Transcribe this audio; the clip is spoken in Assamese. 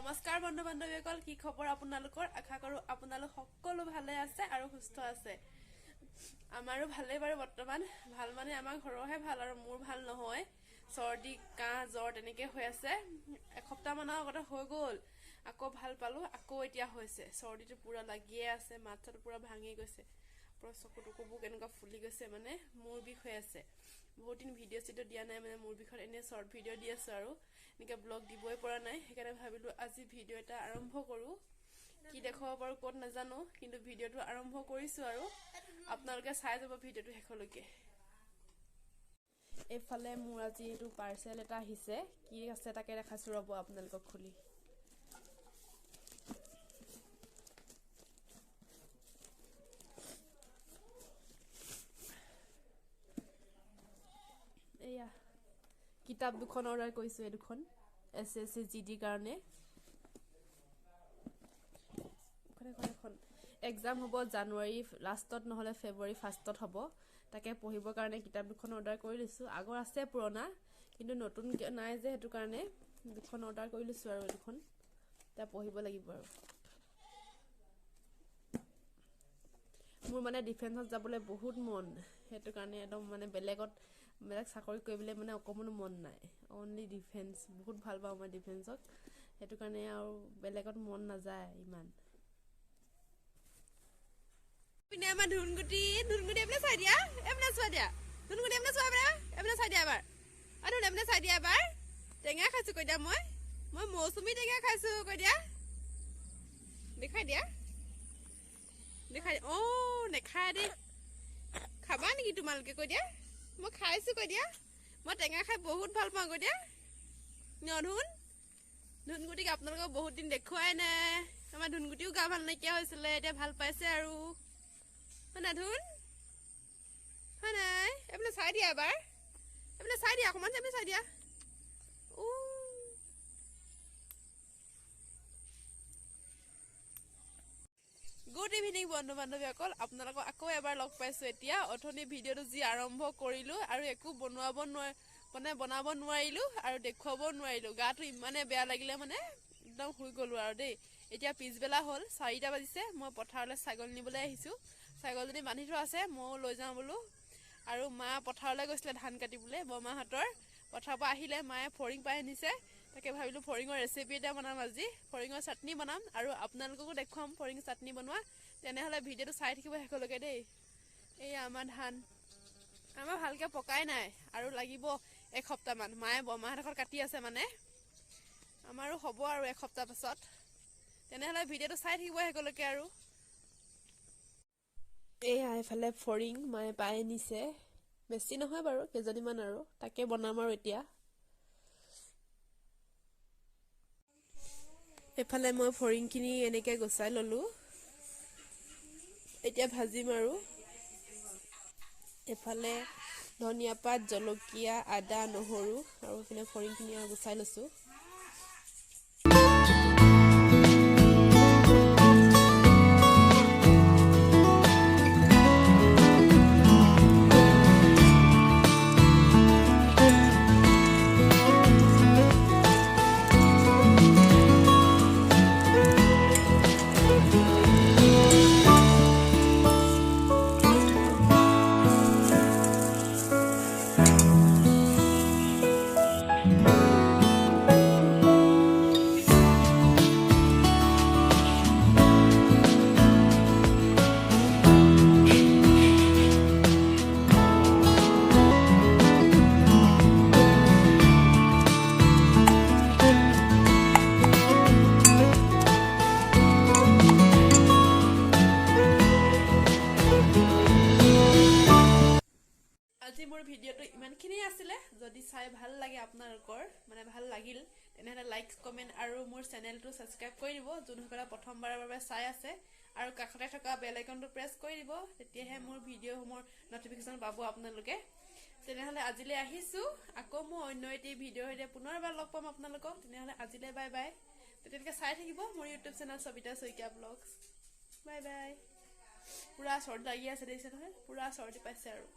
নমস্কাৰ বন্ধু বান্ধৱীসকল, কি খবৰ আপোনালোকৰ? আশা কৰোঁ আপোনালোক সকলো ভালে আছে আৰু সুস্থ আছে। আমাৰো ভালেই বাৰু বৰ্তমান। ভাল মানে আমাৰ ঘৰৰহে ভাল আৰু মোৰ ভাল নহয়। চৰ্দি কাহ জ্বৰ তেনেকৈ হৈ আছে। এসপ্তাহমানৰ আগতে হৈ গ'ল, আকৌ ভাল পালোঁ, আকৌ এতিয়া হৈছে। চৰ্দিটো পূৰা লাগিয়ে আছে, মাত চাত পূৰা ভাঙি গৈছে, পূৰা চকু টকুবোৰ কেনেকুৱা ফুলি গৈছে, মানে মূৰ বিষ হৈ আছে। বহুত দিন ভিডিঅ' চিডিঅ' দিয়া নাই, মানে মোৰ বিষত এনেই শ্বৰ্ট ভিডিঅ' দি আছোঁ আৰু এনেকৈ ব্লগ দিবই পৰা নাই। সেইকাৰণে ভাবিলোঁ আজি ভিডিঅ' এটা আৰম্ভ কৰোঁ। কি দেখুৱাব পাৰোঁ ক'ত নাজানো, কিন্তু ভিডিঅ'টো আৰম্ভ কৰিছোঁ আৰু আপোনালোকে চাই যাব ভিডিঅ'টো শেষলৈকে। এইফালে মোৰ আজি এইটো পাৰ্চেল এটা আহিছে, কি আছে তাকে দেখাইছোঁ ৰ'ব আপোনালোকক খুলি। এয়া কিতাপ দুখন অৰ্ডাৰ কৰিছোঁ, এই দুখন SSC GD কাৰণে। এখন এক্সাম হ'ব জানুৱাৰী লাষ্টত নহ'লে ফেব্ৰুৱাৰী ফাৰ্ষ্টত হ'ব, তাকে পঢ়িবৰ কাৰণে কিতাপ দুখন অৰ্ডাৰ কৰি লৈছোঁ। আগৰ আছে পুৰণা, কিন্তু নতুন নাই যে, সেইটো কাৰণে দুখন অৰ্ডাৰ কৰি লৈছোঁ আৰু এই দুখন এতিয়া পঢ়িব লাগিব আৰু। মোৰ মানে ডিফেন্সত যাবলৈ বহুত মন, সেইটো কাৰণে একদম মানে বেলেগ চাকৰি কৰিবলৈ মানে অকণমানো মন নাই, অনলি ডিফেন্স। বহুত ভাল পাওঁ মই ডিফেন্সক, সেইটো কাৰণে আৰু বেলেগত মন নাযায় ইমান। পিনে আমাৰ ধুনগুটি এপিনে চাই দিয়া, এপিনে চোৱা দিয়া, ধুনগুটি এপিনে চোৱা, এপিনে চাই দিয়া এবাৰ, আৰু এপিনে চাই দিয়া এবাৰ। টেঙা খাইছোঁ কৈ দিয়া, মই মৌচুমী টেঙা খাইছোঁ কৈ দিয়া, দেখাই দিয়া, দেখাই দিয়া। অঁ নেখায় দেই, খাবা নেকি তোমালোকে কৈ দিয়া? মই খাইছোঁ কৈ দিয়া, মই টেঙা খাই বহুত ভাল পাওঁ কৈ দিয়া। ধুনগুটিক আপোনালোকক বহুত দিন দেখুৱাই নাই। আমাৰ ধুনগুটিও গা ভাল নাইকিয়া হৈছিলে, এতিয়া ভাল পাইছে আৰু, হয় নাই ধুন? হয় নাই? এইপিনে চাই দিয়া এবাৰ, এইপিনে চাই দিয়া অকণমান, এইপিনে চাই দিয়া। গুড ইভিনিং বন্ধু বান্ধৱীসকল, আপোনালোকক আকৌ এবাৰ লগ পাইছোঁ। এতিয়া অথনি ভিডিঅ'টো যি আৰম্ভ কৰিলোঁ আৰু একো বনাব নোৱাৰিলোঁ আৰু দেখুৱাব নোৱাৰিলোঁ। গাটো ইমানে বেয়া লাগিলে, মানে একদম শুই গ'লোঁ আৰু দেই। এতিয়া পিছবেলা হ'ল, 4টা বাজিছে। মই পথাৰলৈ ছাগলী নিবলৈ আহিছোঁ। ছাগলীজনী বান্ধি থোৱা আছে, ময়ো লৈ যাওঁ বোলো। আৰু মা পথাৰলৈ গৈছিলে ধান কাটিবলৈ, বৰমাহঁতৰ। পথাৰৰ পৰা আহিলে, মায়ে ফৰিং পাই আনিছে, তাকে ভাবিলোঁ ফৰিঙৰ ৰেচিপি এটা বনাম আজি। ফৰিঙৰ চাটনি বনাম আৰু আপোনালোককো দেখুৱাম ফৰিং চাটনি বনোৱা। তেনেহ'লে ভিডিঅ'টো চাই থাকিব শেষলৈকে দেই। এই আমাৰ ধান আমাৰ ভালকৈ পকাই নাই আৰু লাগিব এসপ্তাহমান। মায়ে বৰমাহঁতৰ ঘৰত কাটি আছে, মানে আমাৰো হ'ব আৰু এসপ্তাহ পাছত। তেনেহ'লে ভিডিঅ'টো চাই থাকিব শেষলৈকে আৰু। এয়া এইফালে ফৰিং মায়ে পাই আনিছে, বেছি নহয় বাৰু, কেইজনীমান আৰু, তাকে বনাম আৰু এতিয়া। এইফালে মই ফৰিংখিনি এনেকৈ গুচাই ল'লোঁ, এতিয়া ভাজিম আৰু। এইফালে ধনিয়া পাত, জলকীয়া, আদা, নহৰু আৰু এইফালে ফৰিংখিনি আৰু গুচাই লৈছোঁ। আজি মোৰ ভিডিঅ'টো ইমানখিনিয়ে আছিলে। যদি চাই ভাল লাগে আপোনালোকৰ, মানে ভাল লাগিল, তেনেহ'লে লাইক কমেণ্ট আৰু মোৰ চেনেলটো ছাবস্ক্ৰাইব কৰি দিব, যোনসকলে প্ৰথমবাৰৰ বাবে চাই আছে। আৰু কাষতে থকা বেল আইকনটো প্ৰেছ কৰি দিব, তেতিয়াহে মোৰ ভিডিঅ'সমূহৰ ন'টিফিকেশ্যন পাব আপোনালোকে। তেনেহ'লে আজিলৈ আহিছোঁ, আকৌ মই অন্য এটি ভিডিঅ'ৰ সৈতে পুনৰবাৰ লগ পাম আপোনালোকক। তেনেহ'লে আজিলৈ বাই বাই। তেতিয়ালৈকে চাই থাকিব মোৰ YouTube channel sabitasaikiavlogs। Bye bye. পূৰা চৰ্দি লাগি আছে দেখিছে নহয়, পূৰা চৰ্দি পাইছে আৰু।